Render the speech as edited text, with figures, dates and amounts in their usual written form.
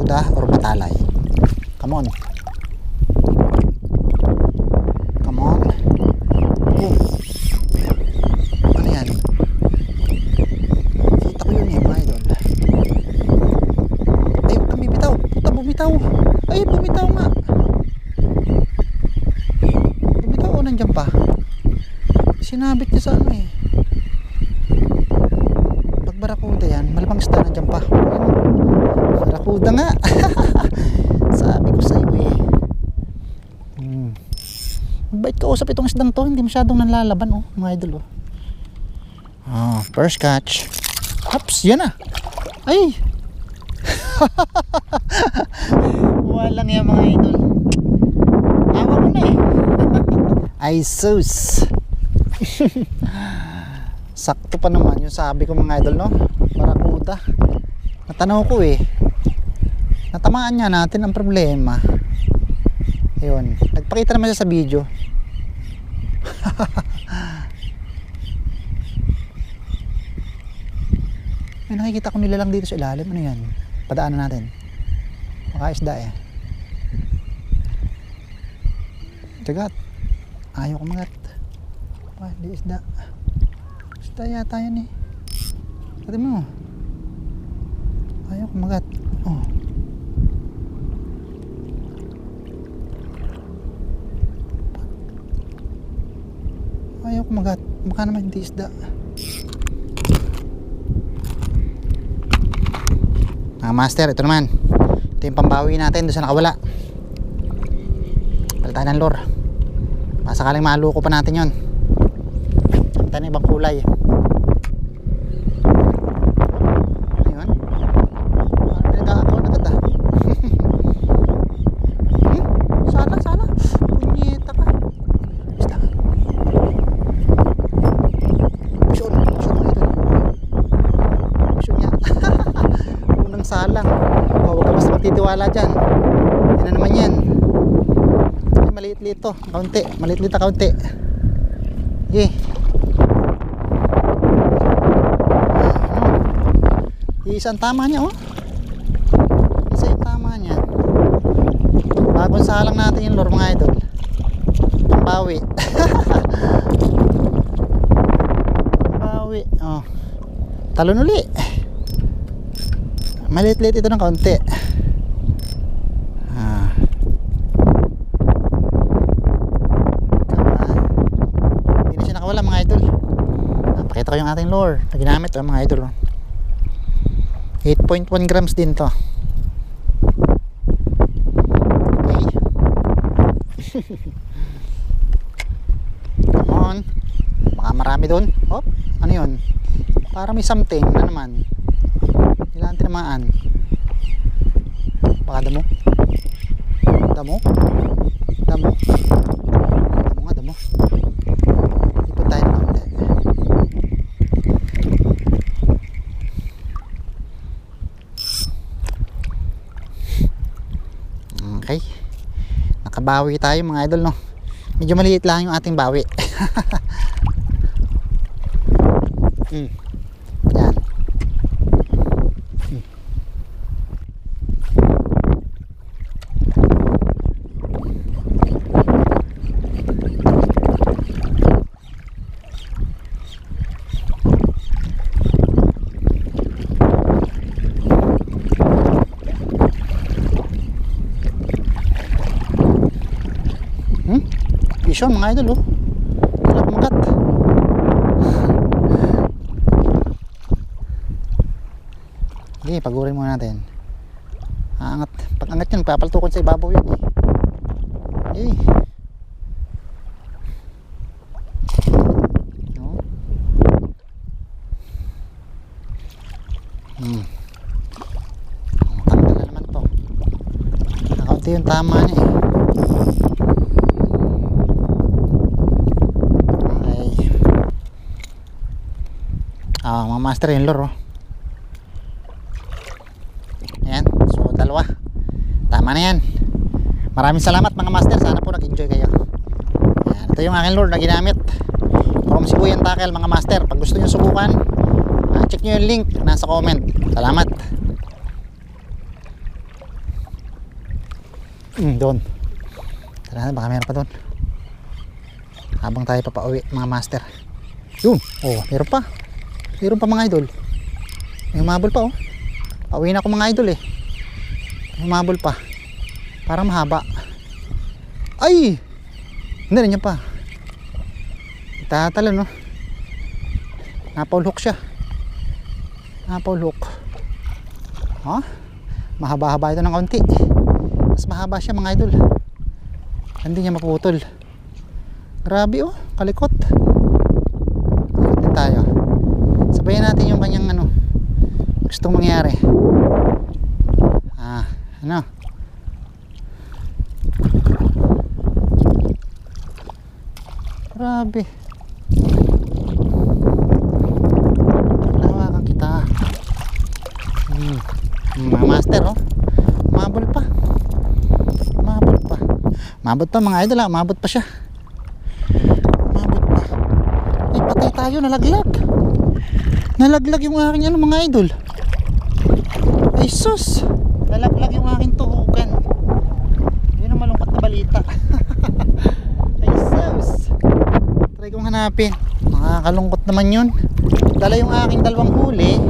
barakuda or batalay. Come on. Come on. Oh. Ano yan? Kita ko yun eh, mga idol. Ay, kami bitaw. Puta, bumitaw. Ay, bumitaw nga. Bumitaw o nandiyan pa? Sinabit niya sa ano eh. Pag barakuda yan, malamang isda nandiyan pa. Barakuda nga. Sabi ko sa iyo eh. Bait kausap itong isdang to, hindi masyadong nanlalaban oh, mga idol oh. Oh, first catch. Ups, yan na. Ay. Walang yan mga idol. Awa ko na eh. Ay sus. Sakto pa naman yung sabi ko mga idol no. Barakuda. Natanaw ko eh. Natamaan niya natin ang problema. Ayun, nagpakita naman siya sa video. May nakikita ko nilalang dito sa ilalim. Ano yan? Padaanan natin. Baka isda eh. Dagat. Ayaw kumagat. Ah, di isda. Isda yata yan eh. Sabi mo. Ayaw kumagat. Oh. Ayaw kumagat. Mukha naman hindi isda. Mga master, ito naman. Ito yung pambawi natin doon sa nakawala. Palitan ng lure. Masakaling maluko pa natin yon. Palitan ng ibang kulay. Ayun. Nagkakakuha na agad ah. Sana. Punyeta ka. Isda. Pushon ito. Pushon niya. Unang salang. Huwag ka basta magtitiwala dyan. Yan na naman yan. Ay, maliit-liit to. Kaunti. Maliit-liit na kaunti. Okay. Isa ang tama niya oh. Isa yung tama niya. Bagong salang natin yung lure mga idol. Pambawi. Pambawi. Oh. Talon uli. Maliit-liit ito ng kaunti. Hindi na siya nakawala mga idol. Pakita ko yung ating lure na ginamit mga idol. 8.1 grams din to. Okay. Come on. Baka marami doon. Oh, ano yun? Para may something na naman. Ilan tinamaan? Baka damo. Damo nga, damo. Ipon tayo na ulit. Okay. Nakabawi tayo mga idol no. Medyo maliit lang yung ating bawi. Yan. Vision mga idol oh. Wala kumagat. Okay, pagurin muna natin. Aangat. Pag angat yun, papaltukon sa ibabaw yun eh. Okay. No. Tanggal na naman to. Nakaunti yung tama niya eh. Mga master yung lure oh. Ayan, so dalawa. Tama na yan. Maraming salamat mga master. Sana po nag-enjoy kayo. Ayan, ito yung aking lure na ginamit from Sibuyan Tackle mga master. Pag gusto nyo subukan, check nyo yung link nasa comment. Salamat. Doon. Tara na, baka meron pa doon. Habang tayo papauwi mga master. Yun, oh, meron pa. Meron pa mga idol. May umabol pa oh. Pauwi na ako mga idol eh. May umabol pa. Parang mahaba. Ay! Hindi rin yan pa. Tatalo no. Napaul hook siya. Napaul hook. Ha? Mahaba-haba ito ng kaunti. Mas mahaba siya mga idol. Hindi niya maputol. Grabe oh, kalikot. Ikot din tayo. Sabayan natin yung kanyang ano, gustong mangyari. Ano? Grabe. Nahawakan kita. Mga master oh. Umabol pa. Umabot pa. Umabot pa mga idol, umabot pa siya. Umabot pa. Ay patay tayo, nalaglag. Nalaglag yung aking ano mga idol. Ay sus. Nalaglag yung aking tuhukan. Yun ang malungkot na balita. Ay sus. Try kong hanapin. Nakakalungkot naman yun. Dala yung aking dalawang huli.